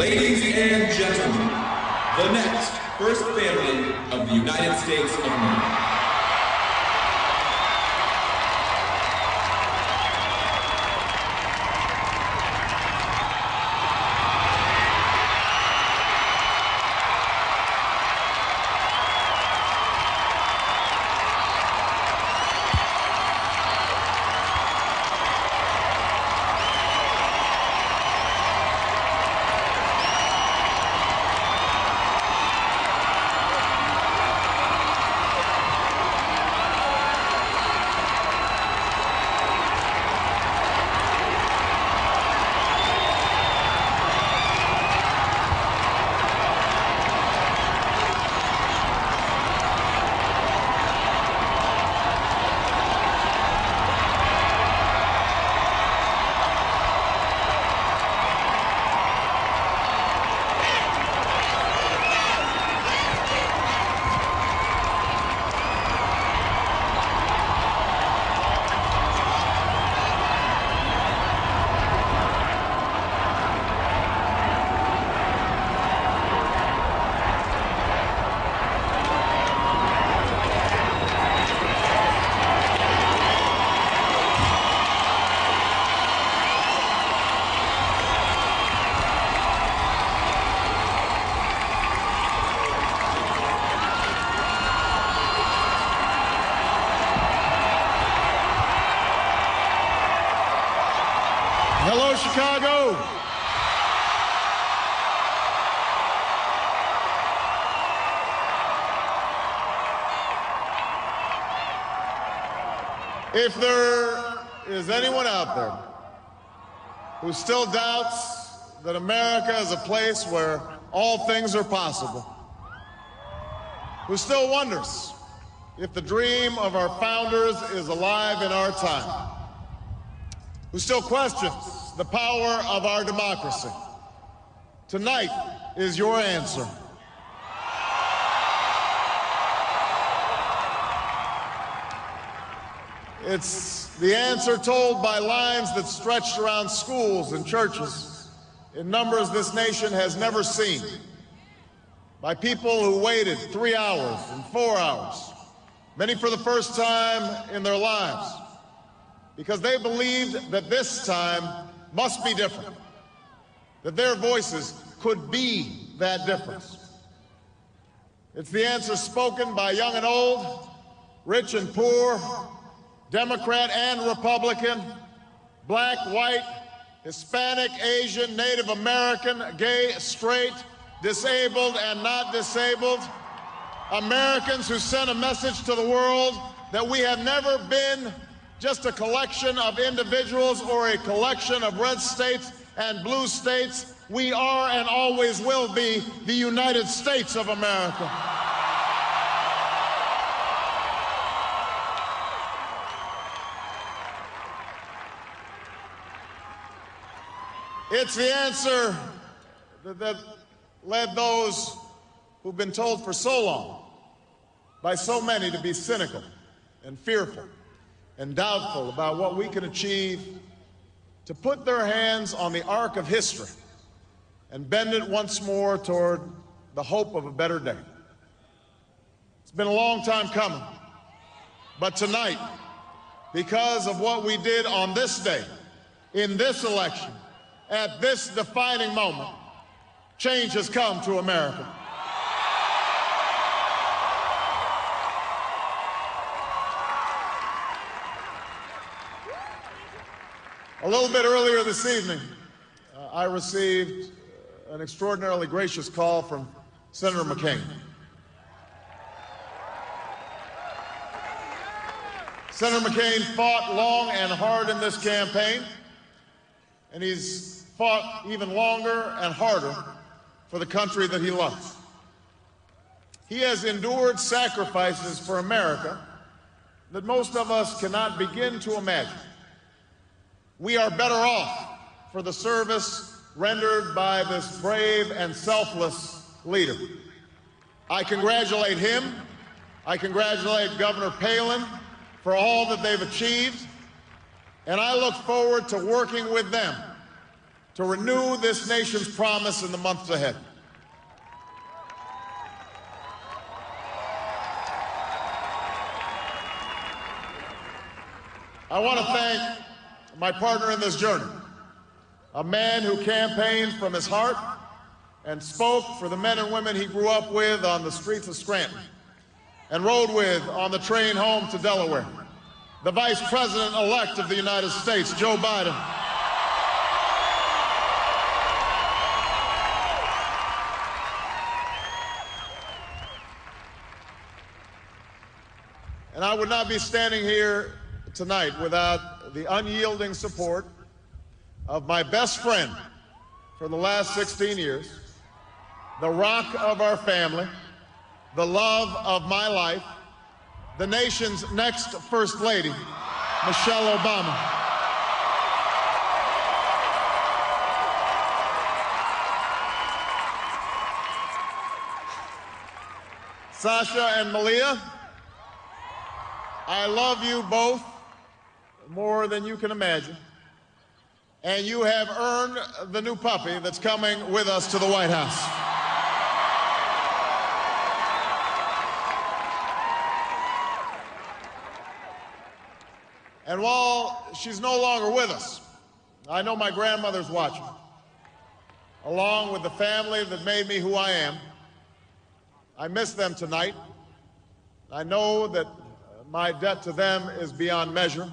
Ladies and gentlemen, the next First Family of the United States of America. Hello, Chicago. If there is anyone out there who still doubts that America is a place where all things are possible, who still wonders if the dream of our founders is alive in our time, who still questions the power of our democracy, tonight is your answer. It's the answer told by lines that stretched around schools and churches in numbers this nation has never seen, by people who waited 3 hours and 4 hours, many for the first time in their lives, because they believed that this time must be different, that their voices could be that difference. It's the answer spoken by young and old, rich and poor, Democrat and Republican, black, white, Hispanic, Asian, Native American, gay, straight, disabled and not disabled, Americans who sent a message to the world that we have never been just a collection of individuals or a collection of red states and blue states. We are and always will be the United States of America. It's the answer that led those who've been told for so long by so many to be cynical and fearful and doubtful about what we can achieve, to put their hands on the arc of history and bend it once more toward the hope of a better day. It's been a long time coming, but tonight, because of what we did on this day, in this election, at this defining moment, change has come to America. A little bit earlier this evening, I received an extraordinarily gracious call from Senator McCain. Senator McCain fought long and hard in this campaign, and he's fought even longer and harder for the country that he loves. He has endured sacrifices for America that most of us cannot begin to imagine. We are better off for the service rendered by this brave and selfless leader. I congratulate him. I congratulate Governor Palin for all that they've achieved, and I look forward to working with them to renew this nation's promise in the months ahead. I want to thank my partner in this journey, a man who campaigned from his heart and spoke for the men and women he grew up with on the streets of Scranton and rode with on the train home to Delaware, the Vice President-elect of the United States, Joe Biden. And I would not be standing here tonight without the unyielding support of my best friend for the last 16 years, the rock of our family, the love of my life, the nation's next First Lady, Michelle Obama. Sasha and Malia, I love you both more than you can imagine, and you have earned the new puppy that's coming with us to the White House. And while she's no longer with us, I know my grandmother's watching, along with the family that made me who I am. I miss them tonight. I know that my debt to them is beyond measure.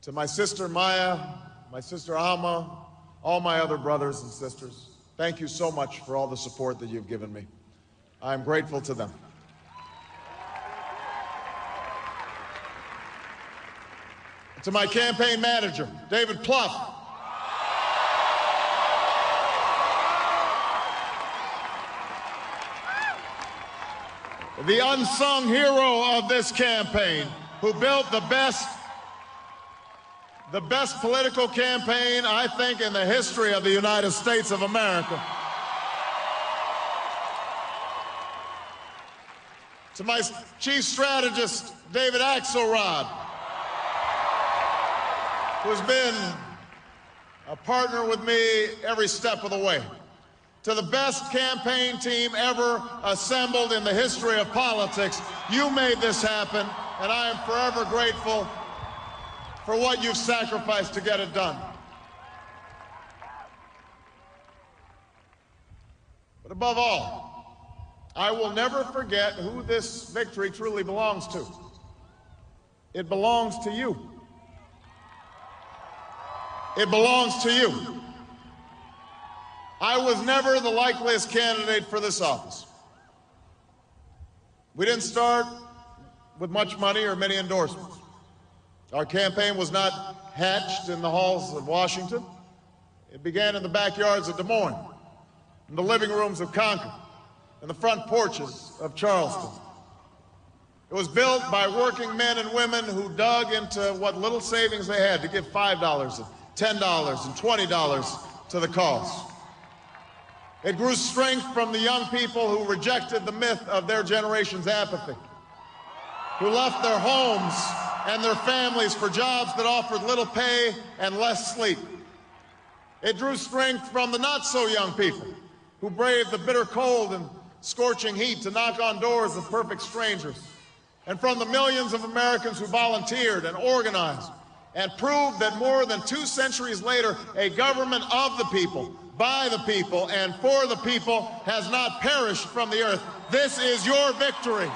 To my sister Maya, my sister Alma, all my other brothers and sisters, thank you so much for all the support that you've given me. I'm grateful to them. To my campaign manager, David Plouffe, the unsung hero of this campaign, who built the best political campaign, I think, in the history of the United States of America. To my chief strategist, David Axelrod, who's been a partner with me every step of the way. To the best campaign team ever assembled in the history of politics, you made this happen, and I am forever grateful for what you've sacrificed to get it done. But above all, I will never forget who this victory truly belongs to. It belongs to you. It belongs to you. I was never the likeliest candidate for this office. We didn't start with much money or many endorsements. Our campaign was not hatched in the halls of Washington. It began in the backyards of Des Moines, in the living rooms of Concord, in the front porches of Charleston. It was built by working men and women who dug into what little savings they had to give $5 and $10 and $20 to the cause. It grew strength from the young people who rejected the myth of their generation's apathy, who left their homes and their families for jobs that offered little pay and less sleep. It drew strength from the not-so-young people who braved the bitter cold and scorching heat to knock on doors of perfect strangers, and from the millions of Americans who volunteered and organized and proved that more than 2 centuries later, a government of the people, by the people, and for the people has not perished from the earth. This is your victory.